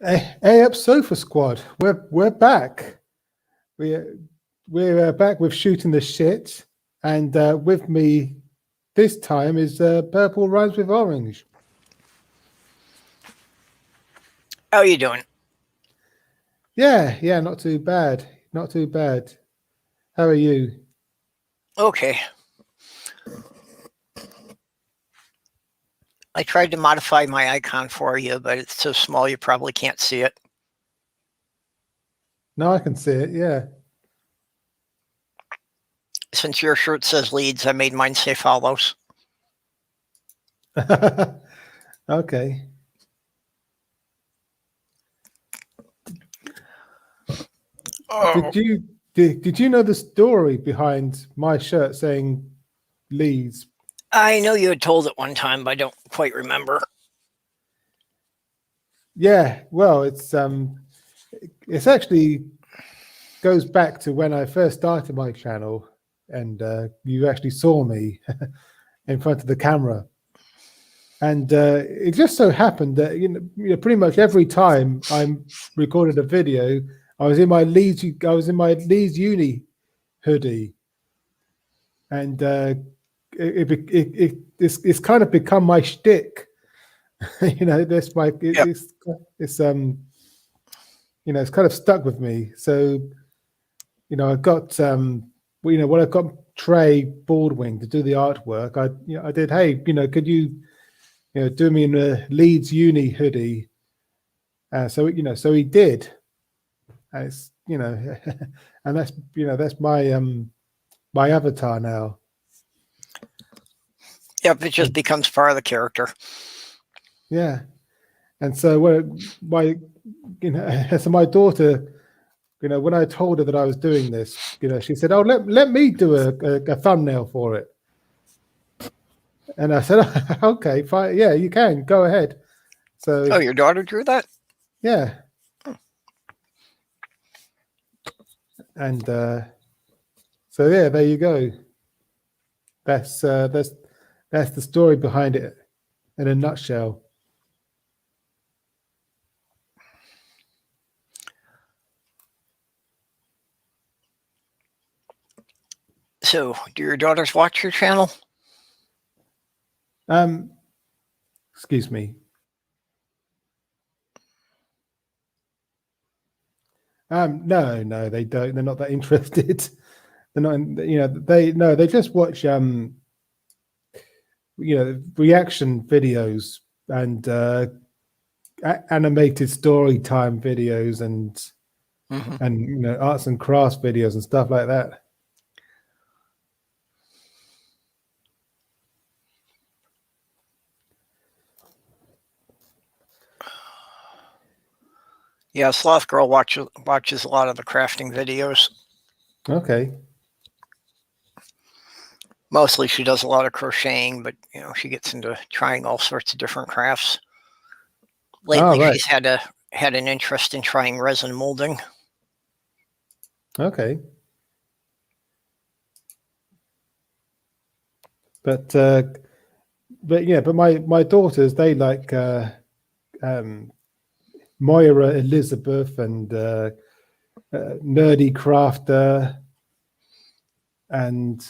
Hey up, Sofa Squad. We're back. We're back with shooting the shit, and with me this time is Purple Rhymes with Orange. How are you doing? Yeah, not too bad. Not too bad. How are you? Okay. I tried to modify my icon for you, but it's so small you probably can't see it. No, I can see it. Yeah. Since your shirt says leads, I made mine say follows. Okay. Oh. Did you know the story behind my shirt saying Leeds? I know you had told it one time, but I don't quite remember. Yeah. Well, it's actually goes back to when I first started my channel, and you actually saw me in front of the camera. And it just so happened that pretty much every time I recorded a video, I was in my Leeds Uni hoodie, and it's kind of become my shtick. That's my Yep. it's it's kind of stuck with me. So I got when I got Trey Baldwin to do the artwork, I did. Hey, could you do me in a Leeds Uni hoodie? So he did. And it's and that's my avatar now. Yep, it just becomes part of the character. Yeah, and so so my daughter, when I told her that I was doing this, she said, "Oh, let me do a thumbnail for it." And I said, "Okay, fine. Yeah, you can go ahead." So, Oh, your daughter drew that? yeah, and so yeah, there you go. That's the story behind it in a nutshell. So, do your daughters watch your channel? Excuse me. No, they don't. They're not that interested. They're not. They just watch reaction videos and animated story time videos and arts and crafts videos and stuff like that. Yeah, Sloth Girl watches a lot of the crafting videos. Okay. Mostly she does a lot of crocheting, but she gets into trying all sorts of different crafts. Lately, right. she's had an interest in trying resin molding. Okay. But my daughters, they like Moira Elizabeth and Nerdy Crafter and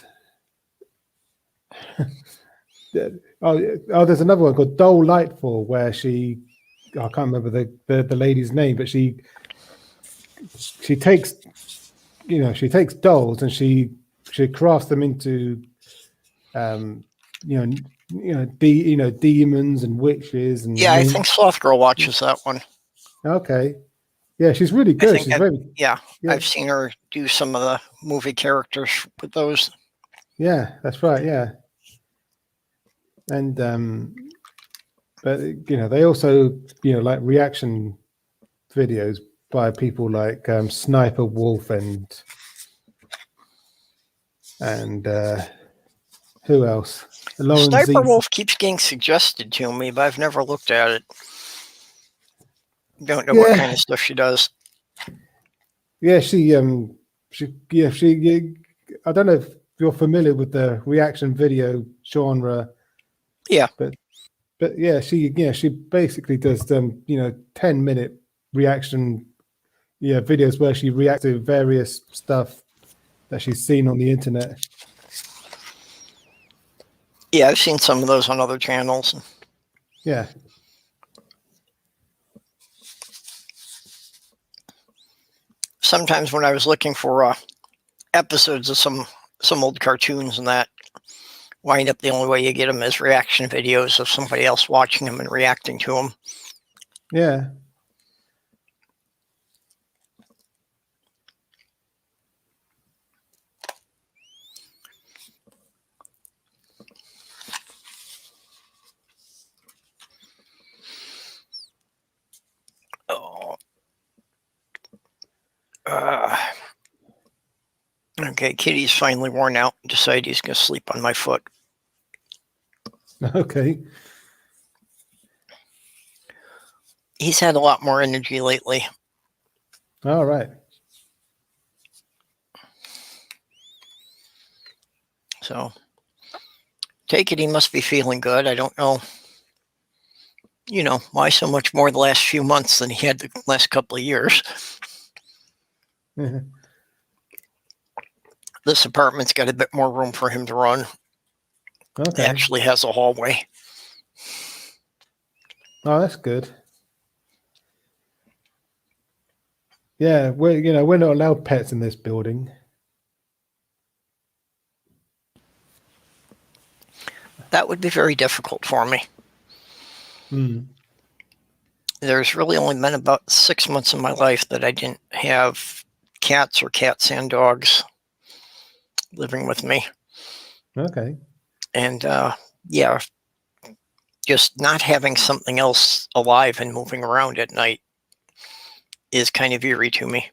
there's another one called Dole Lightfall where I can't remember the lady's name, but she takes dolls and she crafts them into demons and witches and Yeah, I think Sloth Girl watches that one. Okay. Yeah, she's really good. She's yeah, I've seen her do some of the movie characters with those. Yeah, that's right. Yeah. And but they also like reaction videos by people like Sniper Wolf and who else? Sniper Wolf keeps getting suggested to me, but I've never looked at it. Don't know what kind of stuff she does. Yeah, she I don't know if you're familiar with the reaction video genre. Yeah. But yeah, she basically does 10-minute reaction, videos where she reacts to various stuff that she's seen on the internet. Yeah, I've seen some of those on other channels. Yeah. Sometimes when I was looking for episodes of some old cartoons and that, wind up the only way you get them is reaction videos of somebody else watching them and reacting to them. Yeah. Oh. Okay, Kitty's finally worn out and decided he's going to sleep on my foot. Okay. He's had a lot more energy lately. All right. So, take it he must be feeling good. I don't know, why so much more the last few months than he had the last couple of years. This apartment's got a bit more room for him to run. Okay. It actually has a hallway. Oh, that's good. Yeah, we're not allowed pets in this building. That would be very difficult for me. There's really only been about 6 months in my life that I didn't have cats or cats and dogs living with me. Okay. And yeah, just not having something else alive and moving around at night is kind of eerie to me.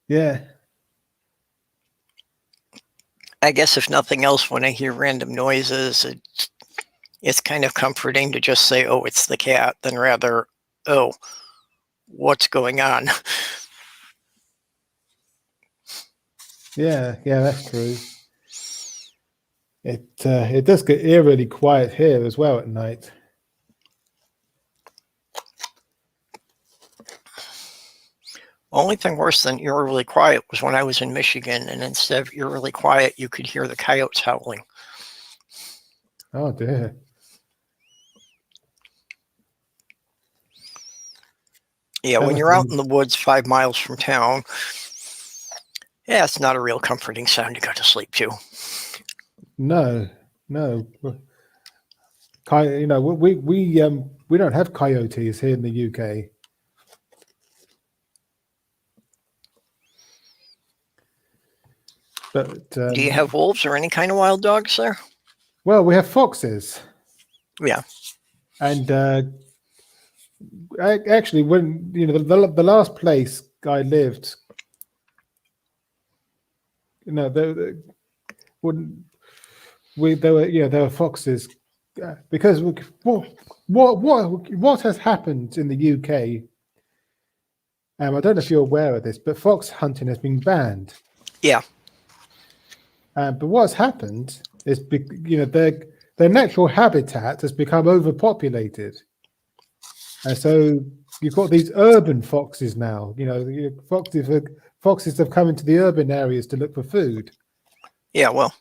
Yeah. I guess if nothing else, when I hear random noises, it's kind of comforting to just say, oh, it's the cat, than rather, oh, what's going on? Yeah, that's true. It does get eerily quiet here as well at night. Only thing worse than eerily quiet was when I was in Michigan, and instead of eerily quiet, you could hear the coyotes howling. Oh dear. Yeah, when you're out in the woods 5 miles from town, yeah, it's not a real comforting sound to go to sleep to. No. We don't have coyotes here in the UK. But do you have wolves or any kind of wild dogs there? Well, we have foxes. Yeah. And actually, when the last place I lived, there were foxes because what has happened in the UK? I don't know if you're aware of this, but fox hunting has been banned. Yeah. But what's happened is, their natural habitat has become overpopulated, and so you've got these urban foxes now. Foxes have come into the urban areas to look for food. Yeah, well,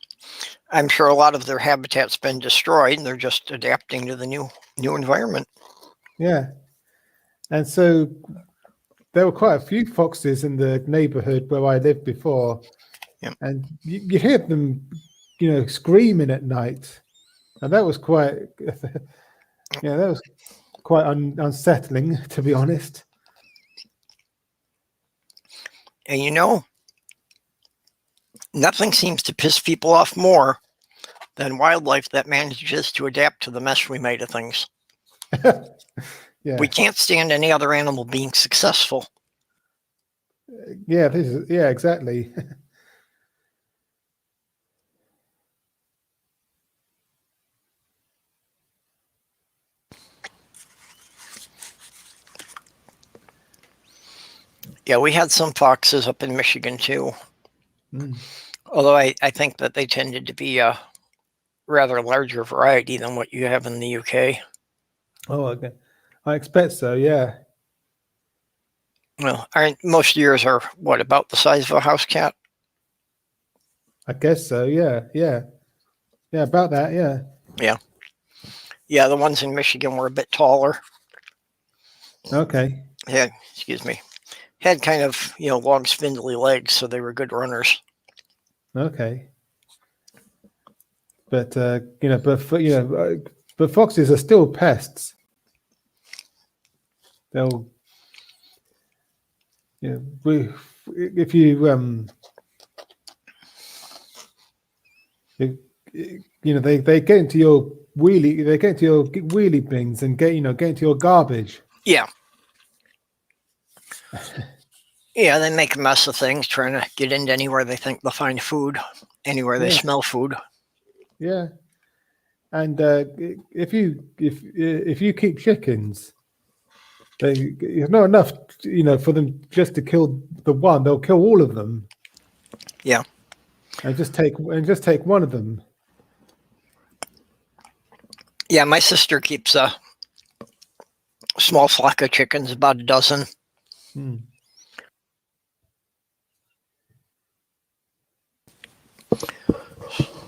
I'm sure a lot of their habitat's been destroyed, and they're just adapting to the new environment. Yeah, and so there were quite a few foxes in the neighborhood where I lived before. Yeah. And you hear them, screaming at night, and that was quite, unsettling, to be honest. And nothing seems to piss people off more than wildlife that manages to adapt to the mess we made of things. Yeah. We can't stand any other animal being successful. Yeah, exactly. Yeah, we had some foxes up in Michigan too. Although I think that they tended to be a rather larger variety than what you have in the UK. Oh, okay. I expect so. Yeah. Well, most yours are what, about the size of a house cat? I guess so. Yeah. Yeah. Yeah. About that. Yeah. Yeah, the ones in Michigan were a bit taller. Okay. Yeah, excuse me. Had kind of, long spindly legs, so they were good runners. Okay. But but foxes are still pests. They'll, if you if, they get into your wheelie bins and get into your garbage. Yeah. Yeah, they make a mess of things trying to get into anywhere they think they'll find food, anywhere they Yeah. smell food. Yeah. And if you keep chickens, it's not enough, for them just to kill the one. They'll kill all of them. Yeah. And just take one of them. Yeah, my sister keeps a small flock of chickens, about a dozen. Hmm.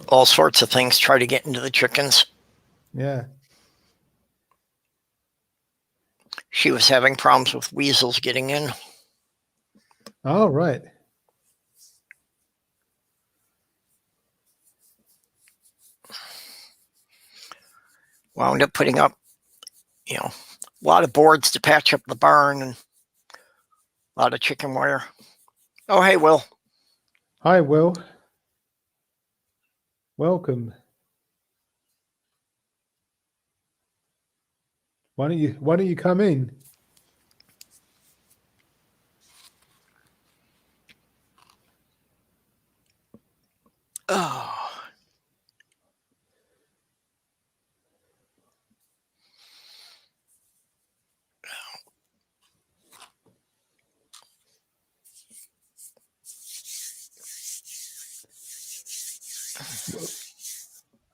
All sorts of things try to get into the chickens. Yeah. She was having problems with weasels getting in. All right. Wound up putting up, a lot of boards to patch up the barn and a lot of chicken wire. Oh, hey, Will. Hi, Will. Welcome. Why don't you come in? Oh.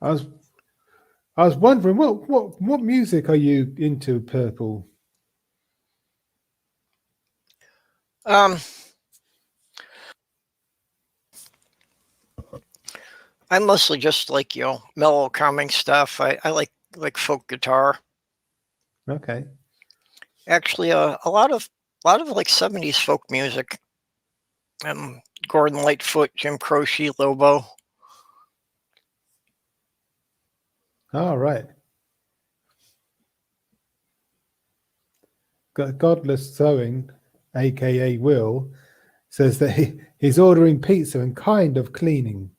I was wondering what music are you into, Purple? I'm mostly just like, mellow, calming stuff. I like folk guitar. Okay. Actually, a lot of like 70s folk music. Gordon Lightfoot, Jim Croce, Lobo. All right. Godless Sewing, aka Will, says that he's ordering pizza and kind of cleaning.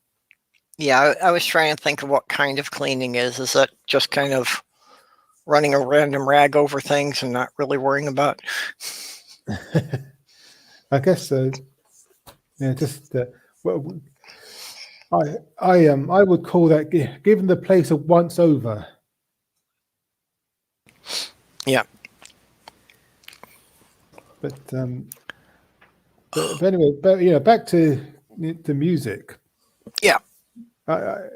Yeah, I was trying to think of what kind of cleaning is. Is that just kind of running a random rag over things and not really worrying about? I guess so. Yeah, just well, I would call that giving the place a once over. Yeah. But anyway, back to the music. Yeah. I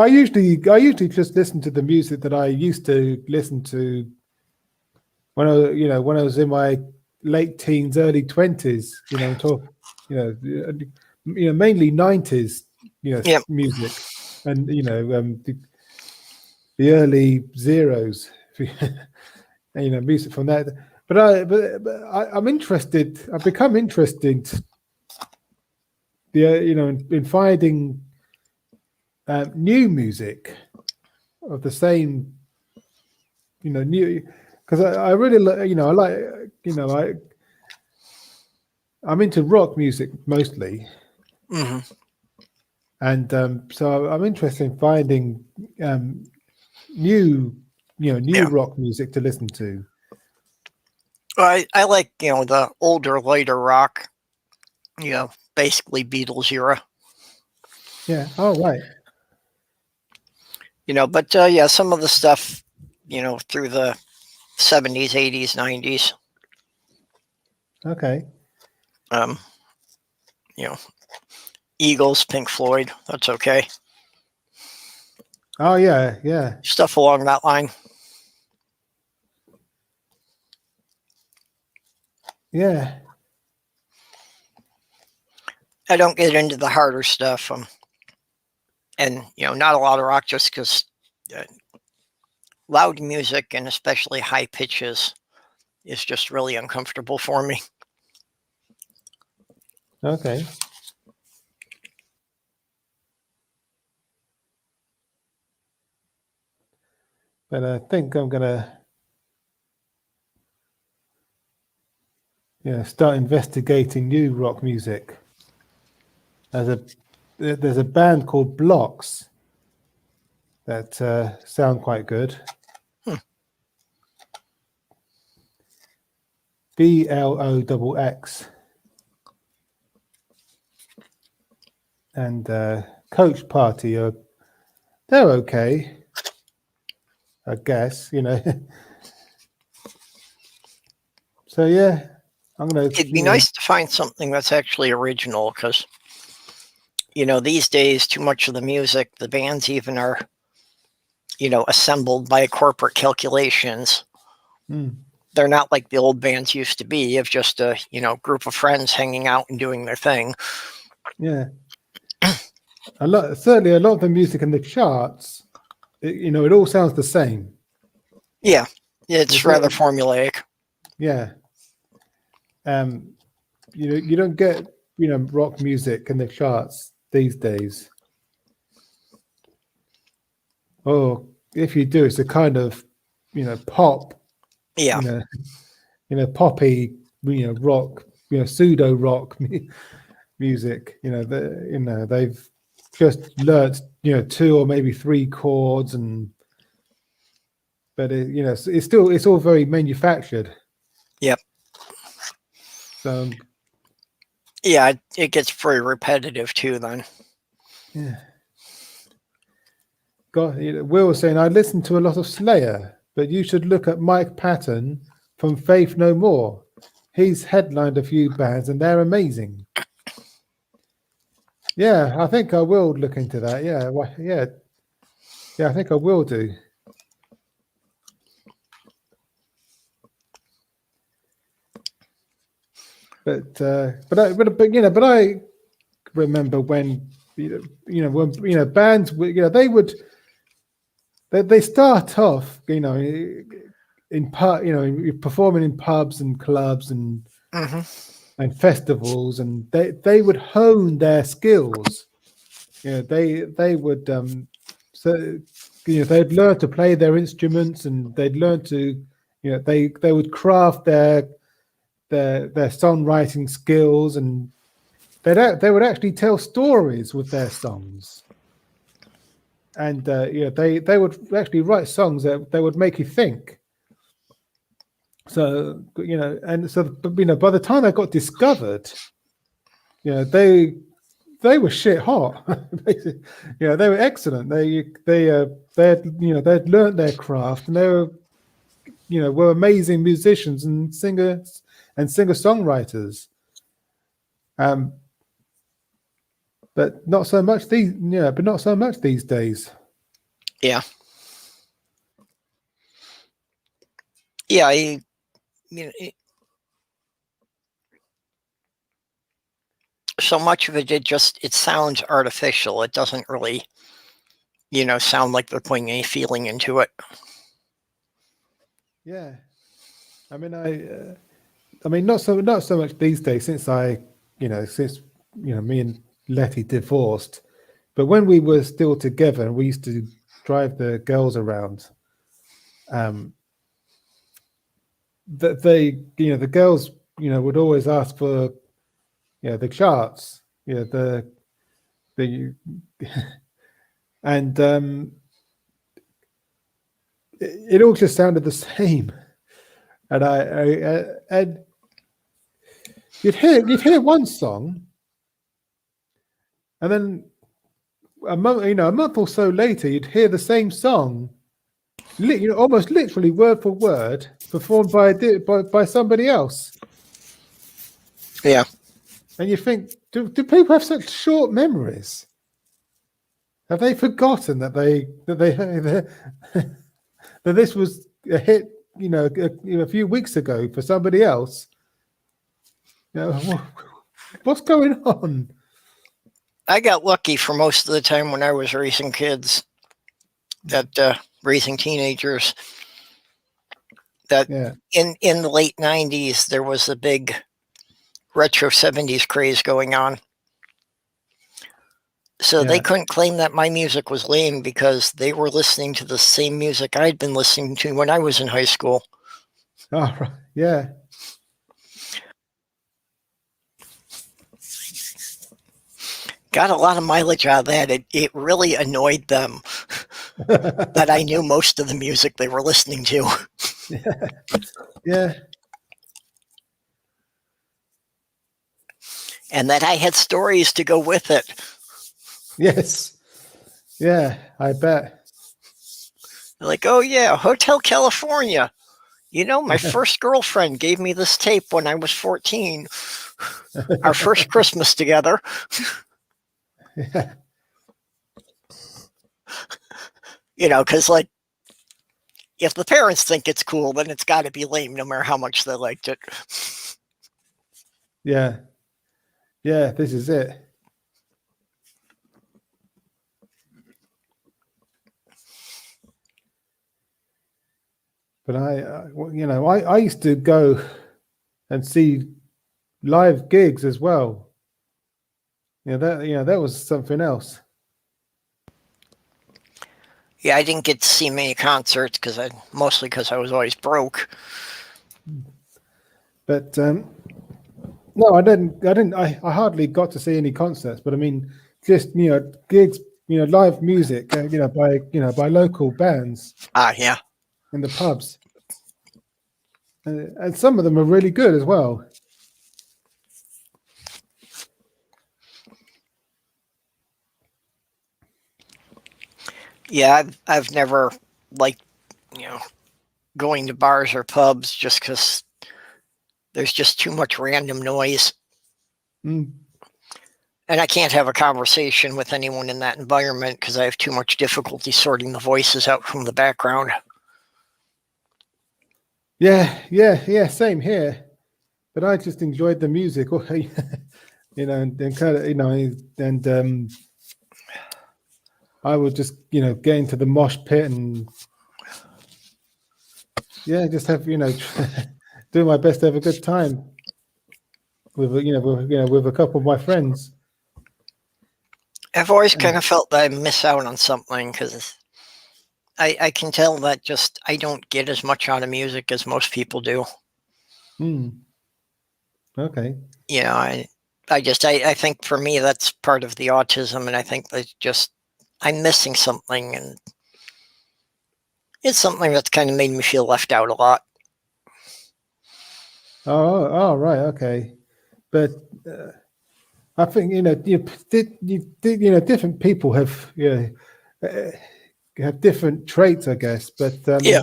usually just listen to the music that I used to listen to when I was in my late teens, early 20s. Mainly 90s, Yep. music, and the early zeros, music from that. But I'm interested. I've become interested. In finding new music of the same, new, because I really, I'm into rock music mostly, Mm-hmm. and so I'm interested in finding new rock music to listen to. I like, the older, later rock, basically Beatles era. Yeah. Oh, right. But yeah, some of the stuff, through the 70s, 80s, 90s. Okay. Eagles, Pink Floyd, that's okay. Oh, yeah. Yeah. Stuff along that line. Yeah. I don't get into the harder stuff. And not a lot of rock, just because loud music and especially high pitches is just really uncomfortable for me. Okay. But I think I'm gonna start investigating new rock music. There's a band called Blocks that sound quite good. BLOXX. And Coach Party they're okay, I guess, So yeah, I'm gonna. It'd be nice to find something that's actually original, because these days too much of the music, the bands even are assembled by corporate calculations. They're not like the old bands used to be, of just a group of friends hanging out and doing their thing. Yeah. Certainly a lot of the music in the charts, it all sounds the same. Yeah, it's rather formulaic. Yeah. You don't get rock music in the charts these days. Or if you do, it's a kind of pop. Yeah. Poppy, rock, pseudo rock music. They've just learnt 2 or maybe 3 chords, but it's all very manufactured. Yep. So yeah, it gets pretty repetitive too then. Yeah. Will was saying, I listen to a lot of Slayer, but you should look at Mike Patton from Faith No More. He's headlined a few bands and they're amazing. Yeah, I think I will look into that. Yeah, I think I will do. But I remember when bands they start off performing in pubs and clubs and festivals, and they would hone their skills. They would they'd learn to play their instruments, and they'd learn to they would craft their songwriting skills, and they would actually tell stories with their songs. And they would actually write songs that they would make you think. So and so by the time they got discovered, they were shit hot. They were excellent. They'd learned their craft, and they were amazing musicians and singers and singer-songwriters. But not so much these days. Yeah. So much of it sounds artificial. It doesn't really sound like they're putting any feeling into it. Yeah, I mean, not so much these days, since me and Letty divorced. But when we were still together, we used to drive the girls around. The girls would always ask for the charts, and it all just sounded the same. And you'd hear one song, and then a month or so later, you'd hear the same song, almost literally word for word, performed by somebody else. Yeah. And you think, do people have such short memories? Have they forgotten that that this was a hit, a few weeks ago for somebody else, You know, what's going on? I got lucky for most of the time when I was raising kids, that raising teenagers, that Yeah, in the late 90s there was a big retro 70s craze going on. So they yeah. couldn't claim that my music was lame because they were listening to the same music I'd been listening to when I was in high school. Oh, right. Yeah. Got a lot of mileage out of that. It really annoyed them that I knew most of the music they were listening to. Yeah. And that I had stories to go with it. Yes. Yeah, I bet. Like, oh yeah, Hotel California. You know, my first girlfriend gave me this tape when I was 14. Our first Christmas together. Yeah. You know, because like, if the parents think it's cool, then it's got to be lame, no matter how much they liked it. Yeah. Yeah, this is it. But I used to go and see live gigs as well. That was something else. Yeah, I didn't get to see many concerts mostly because I was always broke. But no, I didn't. I hardly got to see any concerts. But I mean, just gigs, live music, by local bands Ah, yeah. in the pubs, and some of them are really good as well. Yeah, I've never liked, you know, going to bars or pubs just because there's just too much random noise. Mm. And I can't have a conversation with anyone in that environment because I have too much difficulty sorting the voices out from the background. Yeah. Same here. But I just enjoyed the music, and kind of, and I would just, get into the mosh pit and just have, do my best to have a good time with a couple of my friends. I've always kind of felt that I miss out on something because I can tell that just I don't get as much out of music as most people do. Okay. You know, I think for me that's part of the autism, and I think that just I'm missing something, and it's something that's kind of made me feel left out a lot. Oh, right. Okay. But I think, different people have, have different traits, I guess. But Yeah.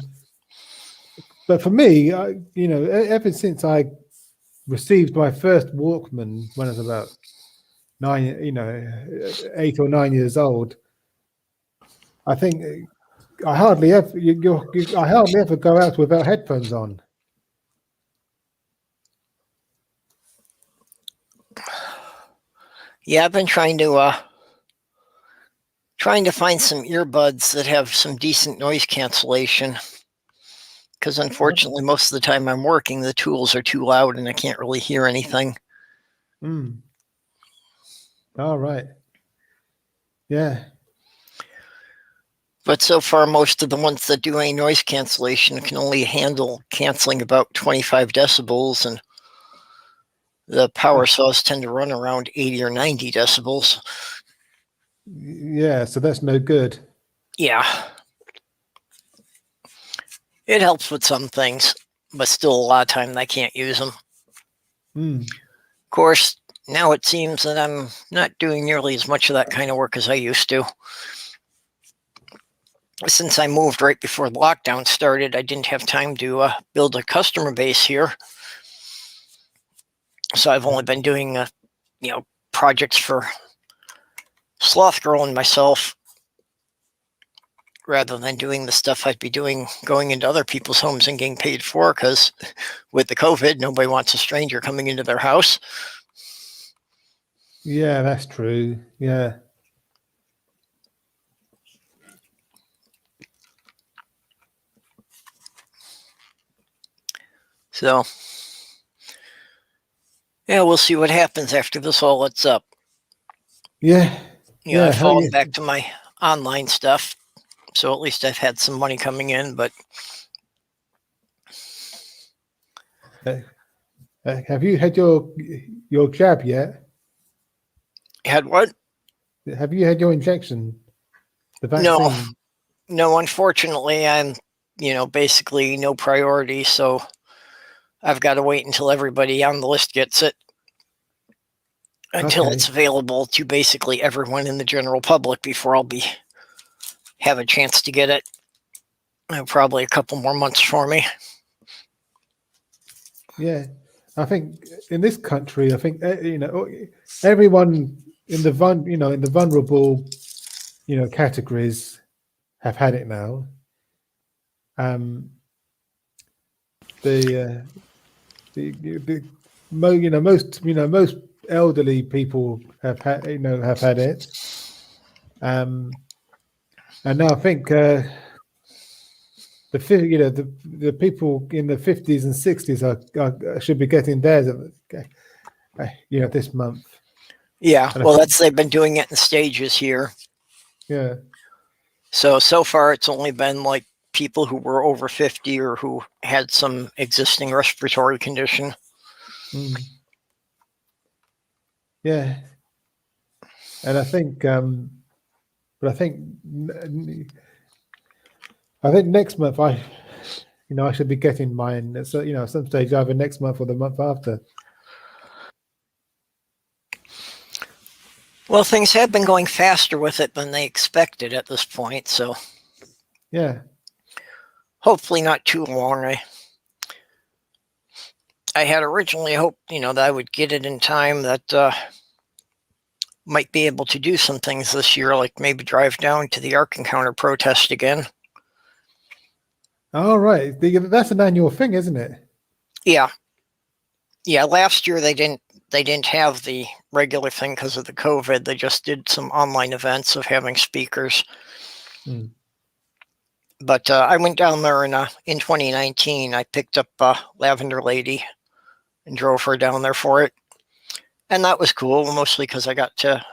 But for me, ever since I received my first Walkman when I was about 8 or 9 years old, I think I hardly ever go out without headphones on. Yeah, I've been trying to find some earbuds that have some decent noise cancellation. Because unfortunately, most of the time I'm working, the tools are too loud and I can't really hear anything. Mm. All right. Yeah. But so far, most of the ones that do any noise cancellation can only handle canceling about 25 decibels, and the power saws tend to run around 80 or 90 decibels. Yeah, so that's no good. Yeah. It helps with some things, but still a lot of time I can't use them. Mm. Of course, now it seems that I'm not doing nearly as much of that kind of work as I used to. Since I moved right before the lockdown started, I didn't have time to build a customer base here. So I've only been doing, projects for Sloth Girl and myself, rather than doing the stuff I'd be doing, going into other people's homes and getting paid for. Because with the COVID, nobody wants a stranger coming into their house. Yeah, that's true. Yeah. So, yeah, we'll see what happens after this all lets up. Yeah. You know, Yeah. I've fallen back to my online stuff, so at least I've had some money coming in. But Have you had your jab yet? had what? Have you had your injection? The No, vaccine? no. Unfortunately, I'm, basically no priority. So I've got to wait until everybody on the list gets it, until Okay. it's available to basically everyone in the general public before I'll have a chance to get it. Probably a couple more months for me. Yeah. I think in this country, I think everyone in the vulnerable categories have had it now. Most elderly people have had it. And now I think the people in the 50s and 60s should be getting theirs this month. Yeah, well, they've been doing it in stages here. Yeah. So far it's only been like people who were over 50 or who had some existing respiratory condition. Yeah. And I think but I think next month I should be getting mine. So at some stage either next month or the month after. Well, things have been going faster with it than they expected at this point, so yeah, hopefully not too long. I had originally hoped, that I would get it in time that might be able to do some things this year, like maybe drive down to the Ark Encounter protest again. All right, that's an annual thing, isn't it? Yeah. Last year they didn't have the regular thing because of the COVID. They just did some online events of having speakers. But I went down there in 2019. I picked up Lavender Lady and drove her down there for it. And that was cool, mostly because I got to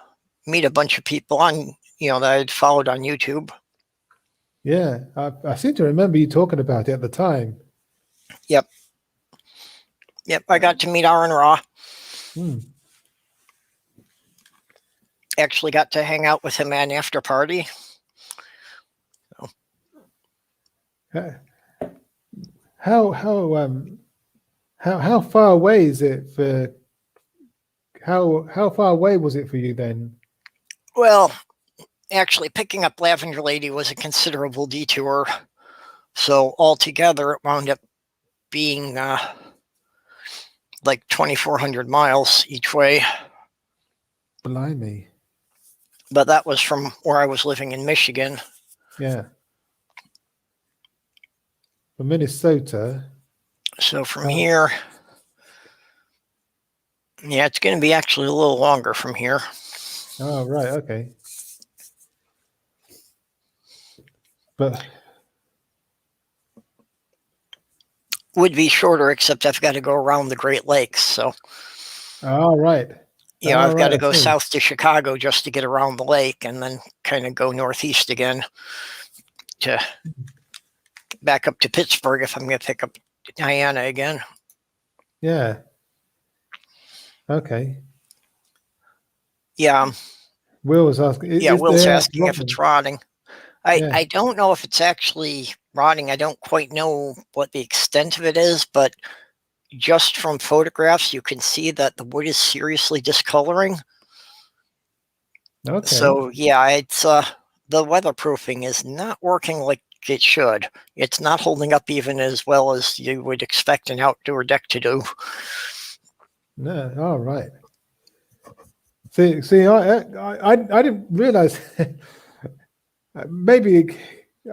meet a bunch of people on, that I'd followed on YouTube. Yeah, I seem to remember you talking about it at the time. Yep, I got to meet Aaron Ra. Actually got to hang out with him at an after party. How far away is it for? How far away was it for you then? Well, actually, picking up Lavender Lady was a considerable detour. So altogether, it wound up being like 2,400 miles each way. Blimey. But that was from where I was living in Michigan. Yeah. From Minnesota. So from here, yeah, it's going to be actually a little longer from here. Oh, right. Okay. But would be shorter, except I've got to go around the Great Lakes. So, all right. Yeah, I've got to go south to Chicago just to get around the lake, and then kind of go northeast again to back up to Pittsburgh if I'm going to pick up Diana again. Yeah. Okay. Yeah. Will was asking. Yeah, Will's asking if it's rotting. I don't know if it's actually rotting. I don't quite know what the extent of it is, but just from photographs, you can see that the wood is seriously discoloring. Okay. So yeah, it's the weatherproofing is not working like it should. It's not holding up even as well as you would expect an outdoor deck to do. No, all right. See, I didn't realize. Maybe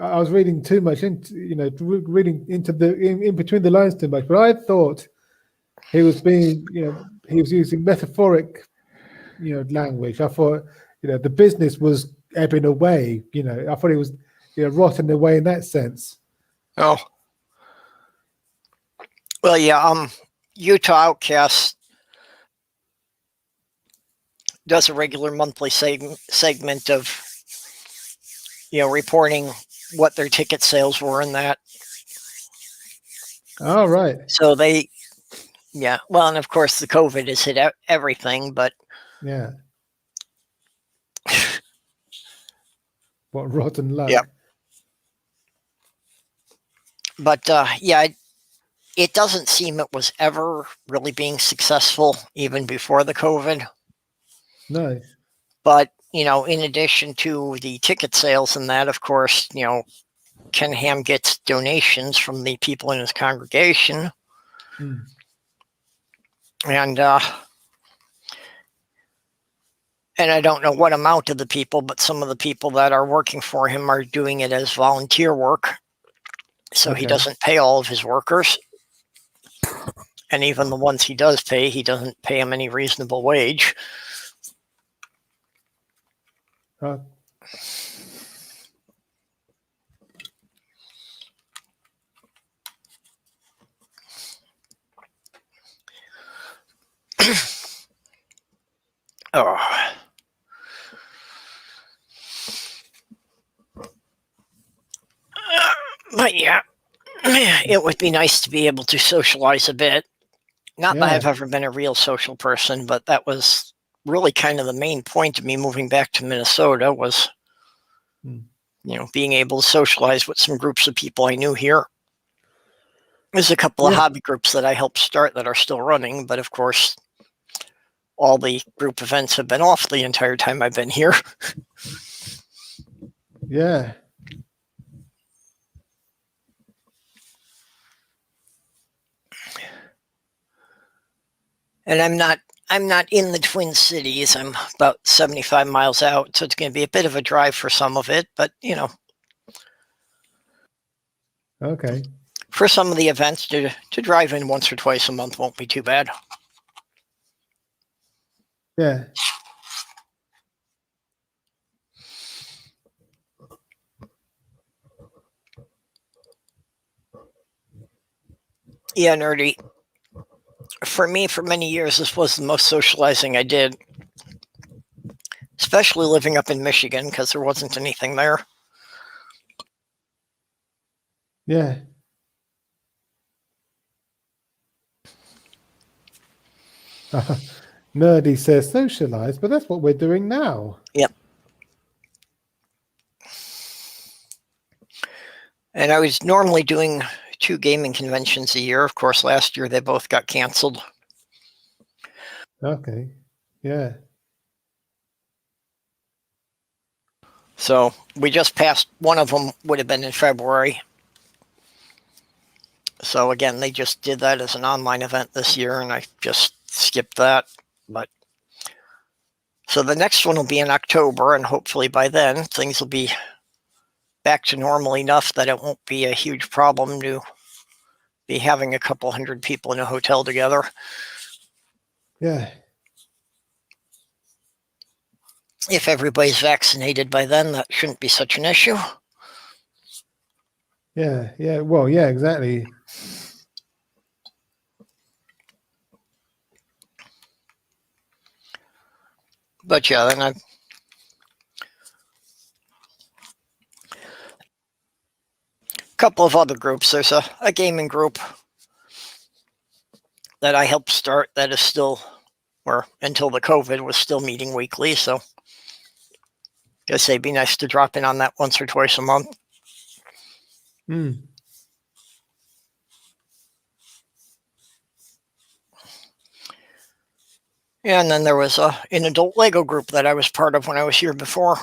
I was reading too much into, reading into the in between the lines too much. But I thought he was being, he was using metaphoric, language. I thought, the business was ebbing away. I thought it was, rotting away in that sense. Oh, well, yeah. Utah Outcast does a regular monthly segment of, reporting what their ticket sales were and that. All right. So yeah. Well, and of course the COVID has hit everything, but yeah. What rotten luck. Yep. But yeah, it doesn't seem it was ever really being successful even before the COVID. No. But, in addition to the ticket sales and that, of course, Ken Ham gets donations from the people in his congregation. And I don't know what amount of the people, but some of the people that are working for him are doing it as volunteer work. So he doesn't pay all of his workers. And even the ones he does pay, he doesn't pay them any reasonable wage. Oh. But yeah, it would be nice to be able to socialize a bit. Not that I've ever been a real social person, but that was really kind of the main point of me moving back to Minnesota was, being able to socialize with some groups of people I knew here. There's a couple of hobby groups that I helped start that are still running, but of course, all the group events have been off the entire time I've been here. Yeah. And I'm not in the Twin Cities. I'm about 75 miles out, so it's going to be a bit of a drive for some of it, but Okay. For some of the events, to drive in once or twice a month won't be too bad. Yeah. Yeah, Nerdy. For me, for many years, this was the most socializing I did, especially living up in Michigan because there wasn't anything there. Yeah. Nerdy says socialize, but that's what we're doing now. Yep. And I was normally doing 2 gaming conventions a year. Of course, last year they both got canceled. Okay. Yeah. So we just passed, one of them would have been in February. So again, they just did that as an online event this year, and I just skipped that. But so the next one will be in October, and hopefully by then things will be back to normal enough that it won't be a huge problem to be having a couple hundred people in a hotel together. Yeah. If everybody's vaccinated by then, that shouldn't be such an issue. Yeah. Yeah. Well, yeah, exactly. But yeah, then a couple of other groups. There's a gaming group that I helped start that is still, or until the COVID, was still meeting weekly. So I guess it'd be nice to drop in on that once or twice a month. Yeah, and then there was an adult Lego group that I was part of when I was here before.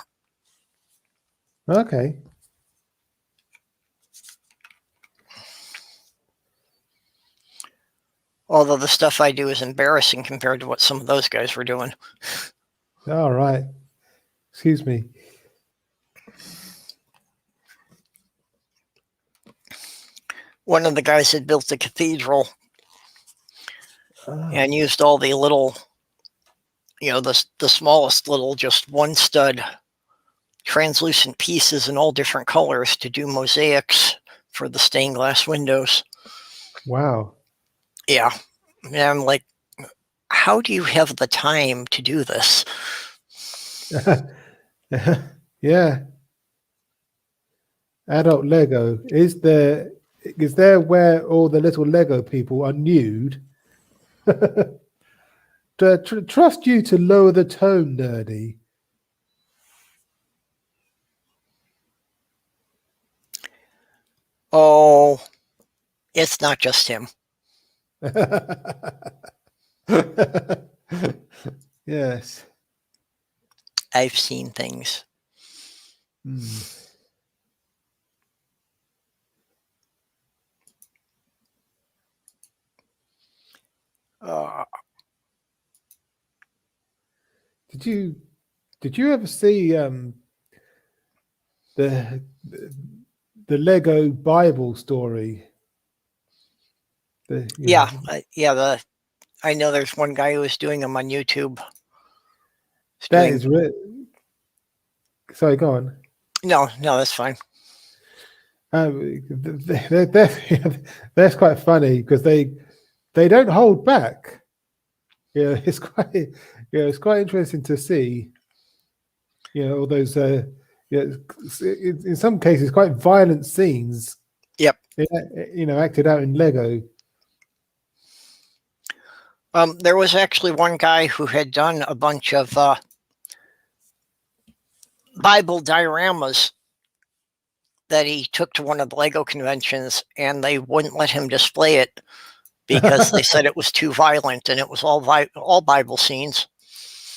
Okay. Although the stuff I do is embarrassing compared to what some of those guys were doing. All right. Excuse me. one of the guys had built a cathedral Ah, and used all the little, the smallest little, just one stud translucent pieces in all different colors to do mosaics for the stained glass windows. wow. Yeah. And I'm like, how do you have the time to do this? Yeah. Adult Lego. Is there where all the little Lego people are nude? Trust you to lower the tone, nerdy. Oh, it's not just him. Yes. I've seen things. Hmm. Uh, Did you ever see the the Lego Bible story? yeah, I know there's one guy who was doing them on YouTube. That is sorry, go on. No, that's fine. That's quite funny because they don't hold back. Yeah, it's quite interesting to see. All those in some cases quite violent scenes. Yep. Acted out in Lego. There was actually one guy who had done a bunch of Bible dioramas that he took to one of the Lego conventions, and they wouldn't let him display it because they said it was too violent, and it was all Bible scenes.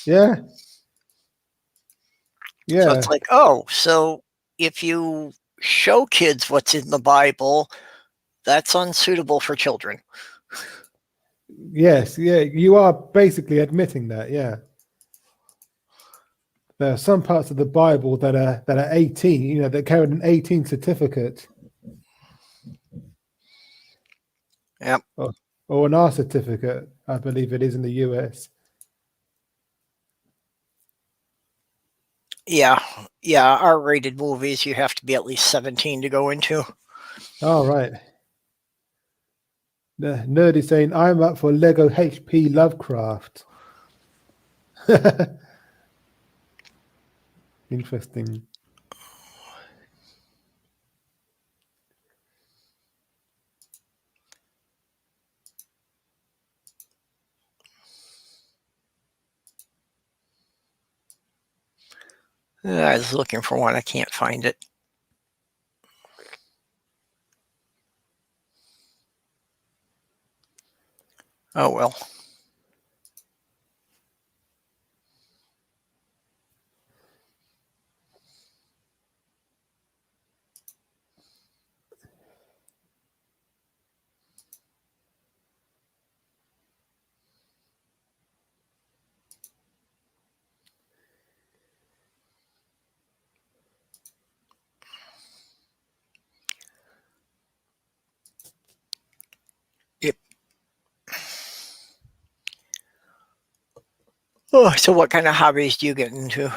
Yeah. So it's like, oh, so if you show kids what's in the Bible, that's unsuitable for children. Yes, yeah, you are basically admitting that, yeah. There are some parts of the Bible that are 18, that carry an 18 certificate. Yep. Or an R certificate, I believe it is in the US. Yeah, R-rated movies, you have to be at least 17 to go into. All right. The nerd is saying, I'm up for Lego HP Lovecraft. Interesting. I was looking for one. I can't find it. Oh, well. Yep. Oh, so what kind of hobbies do you get into?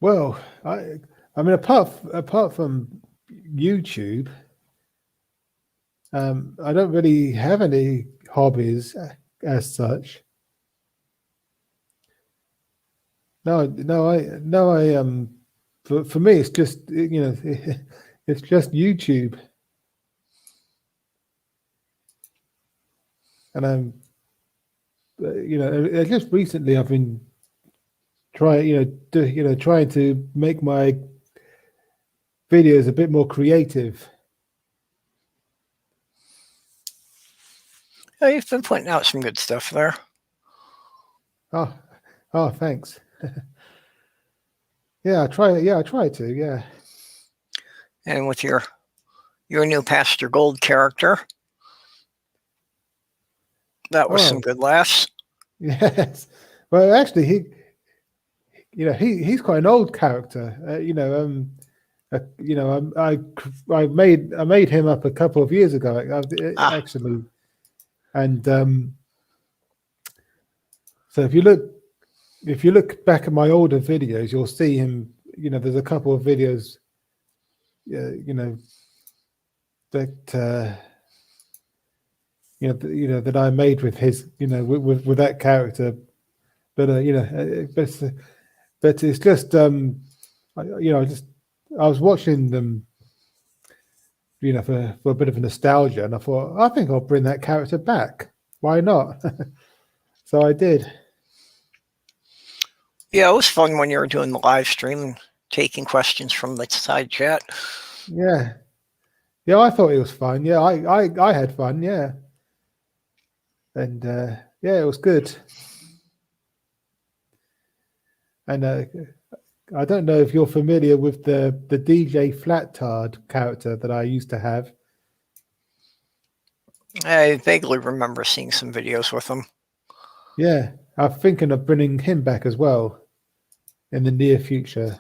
Well, I mean, apart from YouTube, I don't really have any hobbies as such. No, for me, it's just it's just YouTube, and just recently I've been trying to make my videos a bit more creative. Oh, you've been putting out some good stuff there. Oh, thanks. Yeah, I try to. Yeah. And with your new Pastor Gold character, that was some good laughs. Yes. Well, actually, he's quite an old character. You know, I made him up a couple of years ago, Ah, actually, and so if you look back at my older videos, you'll see him. You know, there's a couple of videos, you know, that you know that I made with his, you know, with that character. But you know, but it's just you know, I was watching them, you know, for a bit of a nostalgia, and I thought I think I'll bring that character back. Why not? So I did. yeah, it was fun when you were doing the live stream and taking questions from the side chat. Yeah, yeah. I thought it was fun. Yeah, I had fun. Yeah, and yeah, it was good. And I don't know if you're familiar with the DJ Flattard character that I used to have. I vaguely remember seeing some videos with him. Yeah, I'm thinking of bringing him back as well in the near future.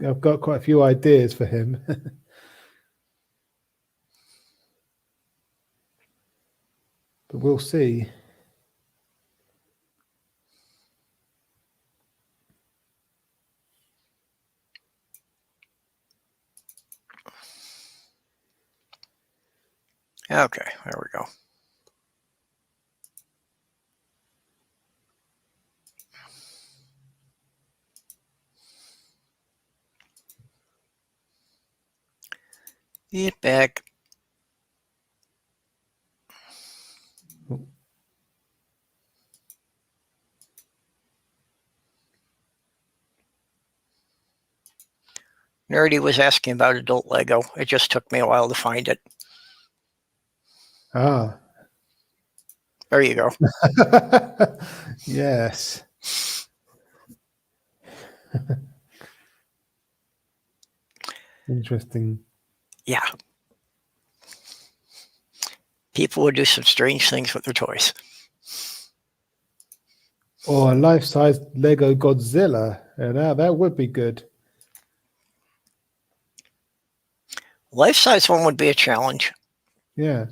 I've got quite a few ideas for him. But we'll see. Okay, there we go. Get back. Nerdy was asking about adult Lego. It just took me a while to find it. Ah, There you go. yes. Interesting. Yeah. People would do some strange things with their toys. Or a life-size Lego Godzilla. Yeah, that would be good. Life-size one would be a challenge. Yeah.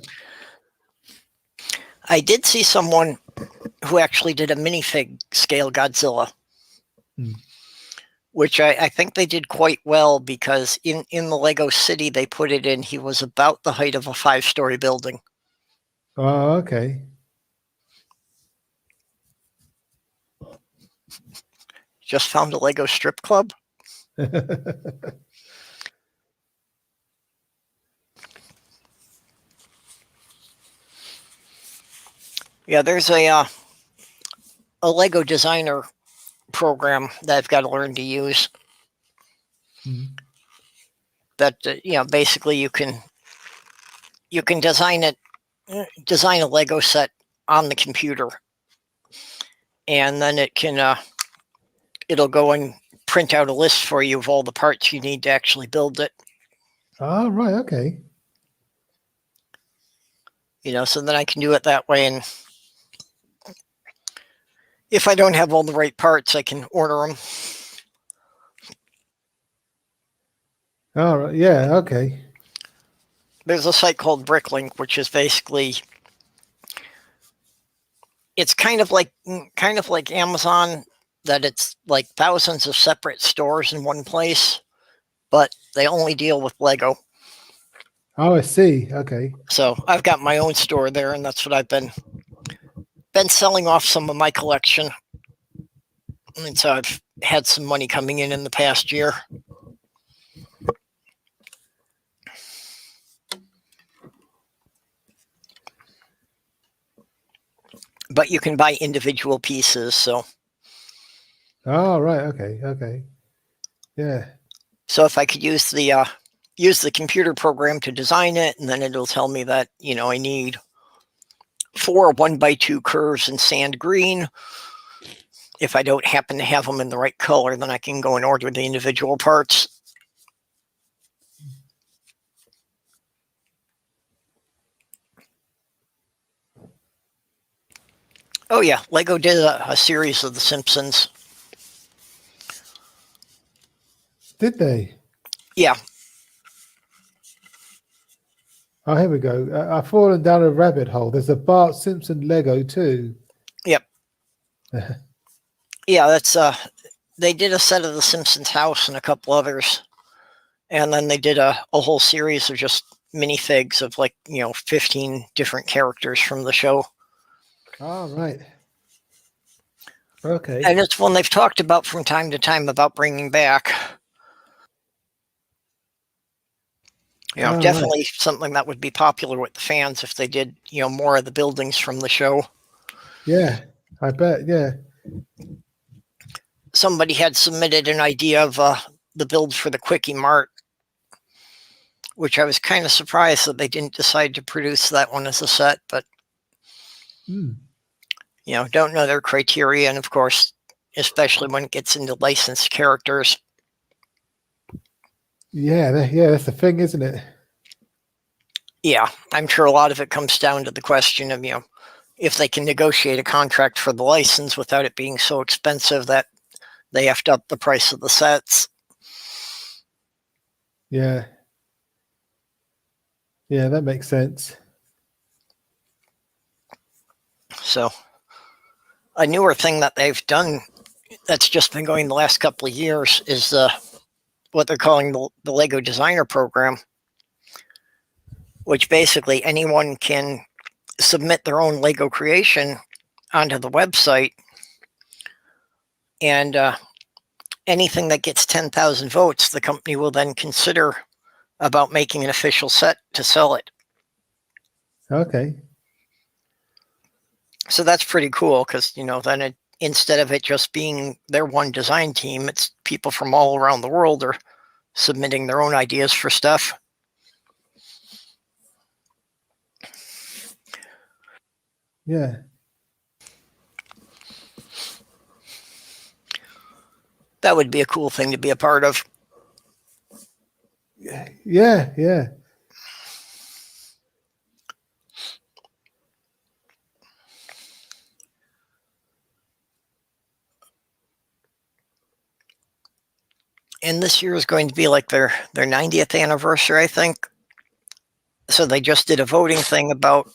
I did see someone who actually did a minifig scale Godzilla, which I think they did quite well because in the Lego City they put it in, he was about the height of a 5-story building. Oh, okay. Just found a Lego strip club. Yeah, there's a Lego designer program that I've got to learn to use. That you know, basically you can design a Lego set on the computer, and then it'll go and print out a list for you of all the parts you need to actually build it. Oh, right. Okay. You know, so then I can do it that way, and if I don't have all the right parts, I can order them. All right. Yeah. Okay. There's a site called Bricklink, which is basically, it's kind of like Amazon, that it's like thousands of separate stores in one place, but they only deal with Lego. Oh, I see. Okay. So I've got my own store there, and that's what I've been selling off some of my collection. And so I've had some money coming in the past year. But you can buy individual pieces, so. Oh, right. Okay. Okay. Yeah. So if I could use the computer program to design it, and then it'll tell me that, you know, I need 4 1x2 curves in sand green. If I don't happen to have them in the right color, then I can go and order the individual parts. Oh yeah, Lego did a series of The Simpsons. Did they? Yeah. Oh, here we go. I've fallen down a rabbit hole. There's a Bart Simpson Lego too. Yep. Yeah, that's they did a set of The Simpsons house and a couple others. And then they did a whole series of just minifigs of 15 different characters from the show. Oh, right. Okay. And it's one they've talked about from time to time about bringing back. Definitely right. Something that would be popular with the fans if they did, more of the buildings from the show. Yeah, I bet. Yeah. Somebody had submitted an idea of the build for the Quickie Mart, which I was kind of surprised that they didn't decide to produce that one as a set, but don't know their criteria. And of course, especially when it gets into licensed characters. Yeah, that's the thing, isn't it? Yeah, I'm sure a lot of it comes down to the question of, if they can negotiate a contract for the license without it being so expensive that they have to up the price of the sets. Yeah. Yeah, that makes sense. So a newer thing that they've done that's just been going the last couple of years is what they're calling the Lego Designer Program, which basically anyone can submit their own Lego creation onto the website, and anything that gets 10,000 votes, the company will then consider about making an official set to sell it. Okay. So that's pretty cool because, then instead of it just being their one design team, it's people from all around the world are submitting their own ideas for stuff. Yeah. That would be a cool thing to be a part of. Yeah. And this year is going to be like their 90th anniversary, I think. So they just did a voting thing about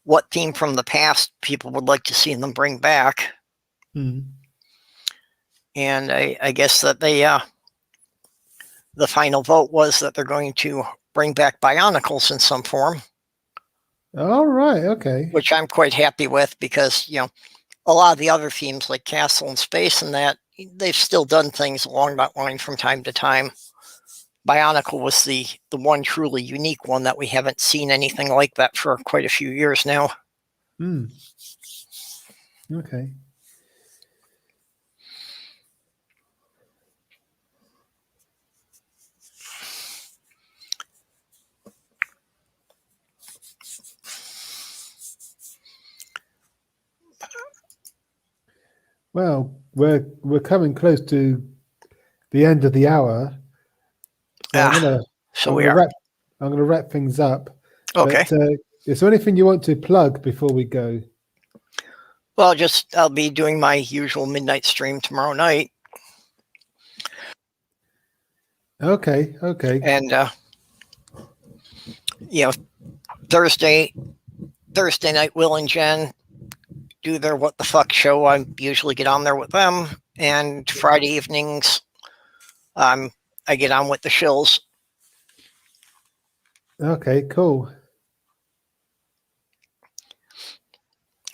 what theme from the past people would like to see them bring back. Mm. And I guess that the final vote was that they're going to bring back Bionicles in some form. All right. Okay. Which I'm quite happy with because, a lot of the other themes like Castle and Space and that, they've still done things along that line from time to time. Bionicle was the one truly unique one that we haven't seen anything like that for quite a few years now. Okay. Well, we're coming close to the end of the hour. So I'm going to wrap things up. Okay. But, is there anything you want to plug before we go? Well, I'll be doing my usual midnight stream tomorrow night. Okay. And Thursday night, Will and Jen do their What the Fuck show. I usually get on there with them. And Friday evenings, I get on with the shills. Okay, cool.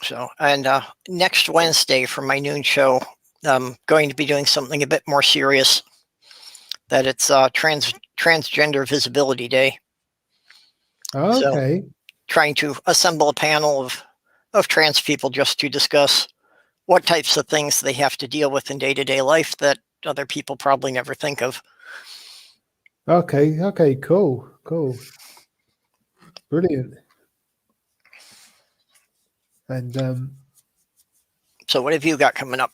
So, and next Wednesday for my noon show, I'm going to be doing something a bit more serious. That it's Transgender Visibility Day. Okay. So, trying to assemble a panel of trans people just to discuss what types of things they have to deal with in day-to-day life that other people probably never think of. Okay, cool. Brilliant. And so what have you got coming up?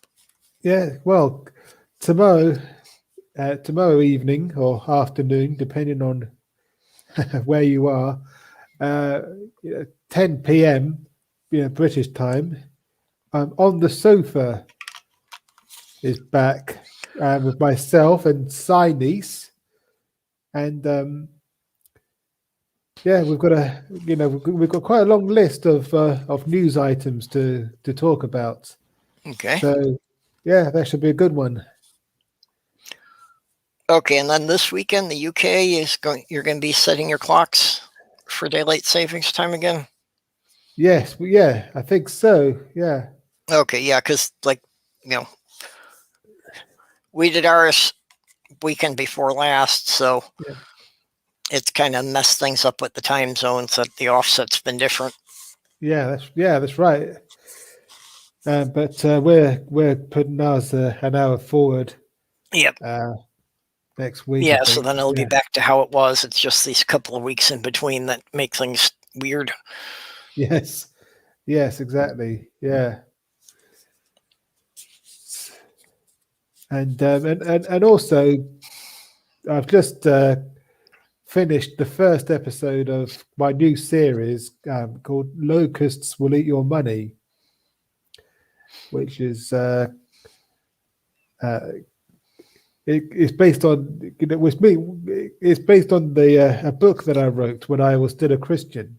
Yeah, well, tomorrow evening or afternoon, depending on where you are, 10 p.m. British time, On the Sofa is back. with myself and Niece, and yeah, we've got quite a long list of news items to talk about. Okay. So yeah, that should be a good one. Okay, and then this weekend, the UK is going. You're going to be setting your clocks for daylight savings time again. Yes, yeah, I think so. Yeah. Okay, yeah, because we did ours weekend before last, so Yeah. it's kind of messed things up with the time zones. That the offset's been different. Yeah, that's right. But we're putting ours an hour forward. Yep. Next week. Yeah, I so think. then it'll be back to how it was. It's just these couple of weeks in between that make things weird. Yes. Yes, exactly. Yeah. And also, I've just finished the first episode of my new series called "Locusts Will Eat Your Money," which is it's based on it was me. It's based on the a book that I wrote when I was still a Christian,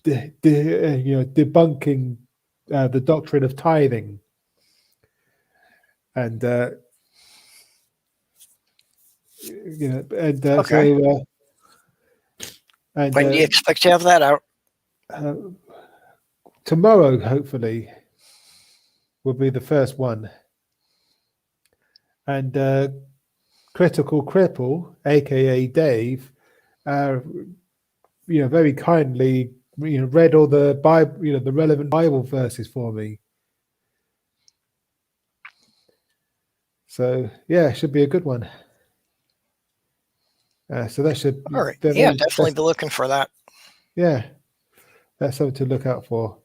debunking the doctrine of tithing, and Okay. so and When do you expect to have that out? tomorrow, hopefully, will be the first one. And Critical Cripple, aka Dave, very kindly, read all the Bible, the relevant Bible verses for me. So yeah, it should be a good one. So that should. All right. Yeah, definitely be looking for that. Yeah, that's something to look out for.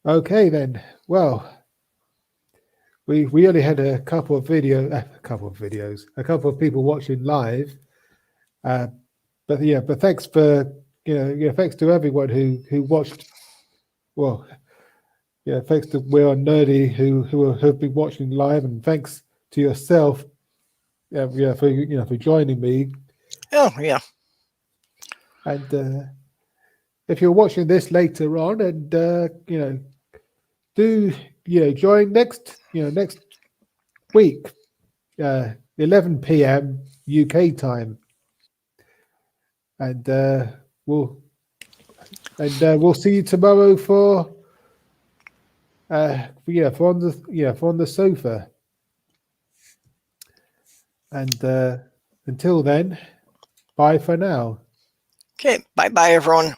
Okay then. Well, we only had a couple of videos, a couple of people watching live. But thanks for thanks to everyone who watched. Well, thanks to We're on Nerdy who have been watching live, and thanks to yourself, for joining me. Oh yeah. And if you're watching this later on, and do join next week, 11 p.m. UK time, and we'll see you tomorrow for on the sofa. And until then, bye for now. Okay. Bye, everyone.